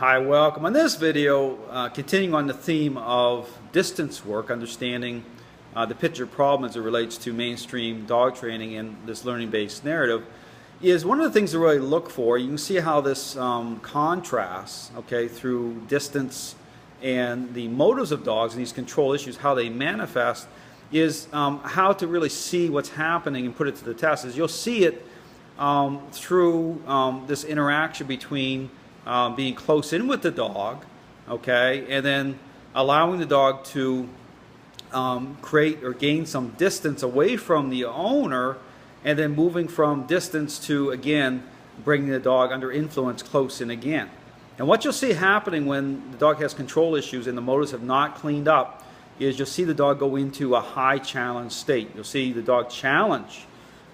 Hi, welcome. On this video, continuing on the theme of distance work, understanding the picture problem as it relates to mainstream dog training and this learning-based narrative, is one of the things to really look for. You can see how this contrasts, okay, through distance and the motives of dogs and these control issues, how they manifest, is how to really see what's happening and put it to the test. Is you'll see it through this interaction between being close in with the dog, okay, and then allowing the dog to create or gain some distance away from the owner, and then moving from distance to, again, bringing the dog under influence close in again. And what you'll see happening when the dog has control issues and the motives have not cleaned up is you'll see the dog go into a high challenge state. You'll see the dog challenge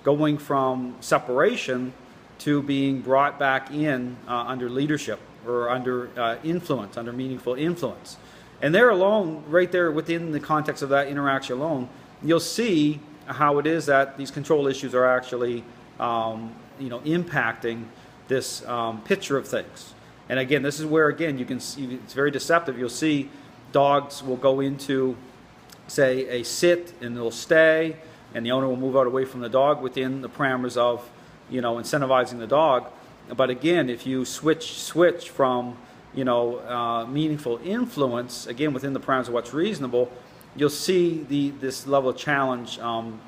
going from separation to being brought back in under leadership or under influence, under meaningful influence. And there alone, right there within the context of that interaction alone, you'll see how it is that these control issues are actually impacting this picture of things. And again, this is where, again, you can see it's very deceptive. You'll see dogs will go into, say, a sit, and they'll stay, and the owner will move out away from the dog within the parameters of, incentivizing the dog. But again, if you switch from, meaningful influence, again, within the parameters of what's reasonable, you'll see this level of challenge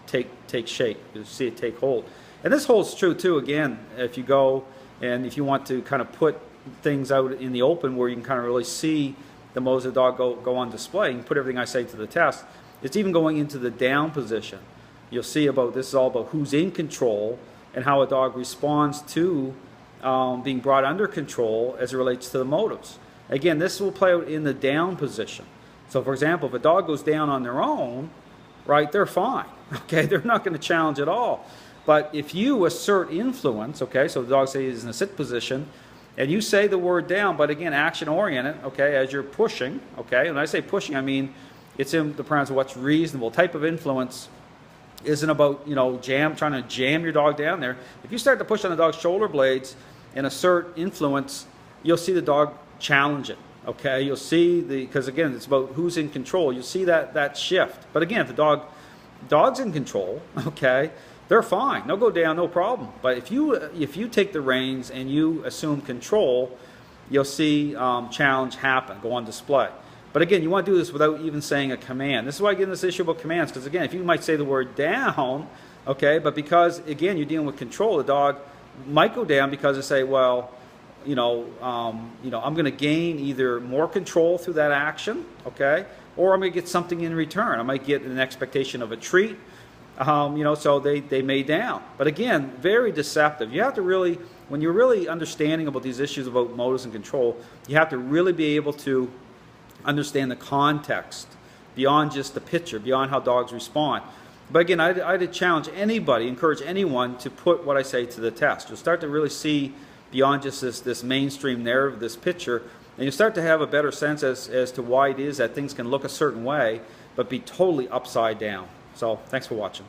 take shape. You'll see it take hold. And this holds true, too, again, if you go and if you want to kind of put things out in the open where you can kind of really see the motives of the dog go on display, you can put everything I say to the test. It's even going into the down position. You'll see this is all about who's in control and how a dog responds to being brought under control as it relates to the motives. Again, this will play out in the down position. So, for example, if a dog goes down on their own, right, they're fine. Okay, they're not going to challenge at all. But if you assert influence, okay, so the dog, say, is in a sit position, and you say the word down, but again, action-oriented, okay, as you're pushing, okay, when I say pushing, I mean it's in the parameters of what's reasonable. Type of influence isn't about, trying to jam your dog down there. If you start to push on the dog's shoulder blades and assert influence, you'll see the dog challenge it, okay? You'll see because again, it's about who's in control. You'll see that shift. But again, if the dog's in control, okay, they're fine. They'll go down, no problem. But if you take the reins and you assume control, you'll see challenge happen, go on display. But again, you want to do this without even saying a command. This is why I get in this issue about commands, because again, if you might say the word down, okay, but because again you're dealing with control, the dog might go down because they say, well, I'm going to gain either more control through that action, okay, or I'm going to get something in return. I might get an expectation of a treat, so they may down. But again, very deceptive. You have to really, when you're really understanding about these issues about motives and control, you have to really be able to understand the context beyond just the picture, beyond how dogs respond. But again, I'd challenge anybody, encourage anyone to put what I say to the test. You'll start to really see beyond just this mainstream narrative, this picture, and you'll start to have a better sense as to why it is that things can look a certain way, but be totally upside down. So thanks for watching.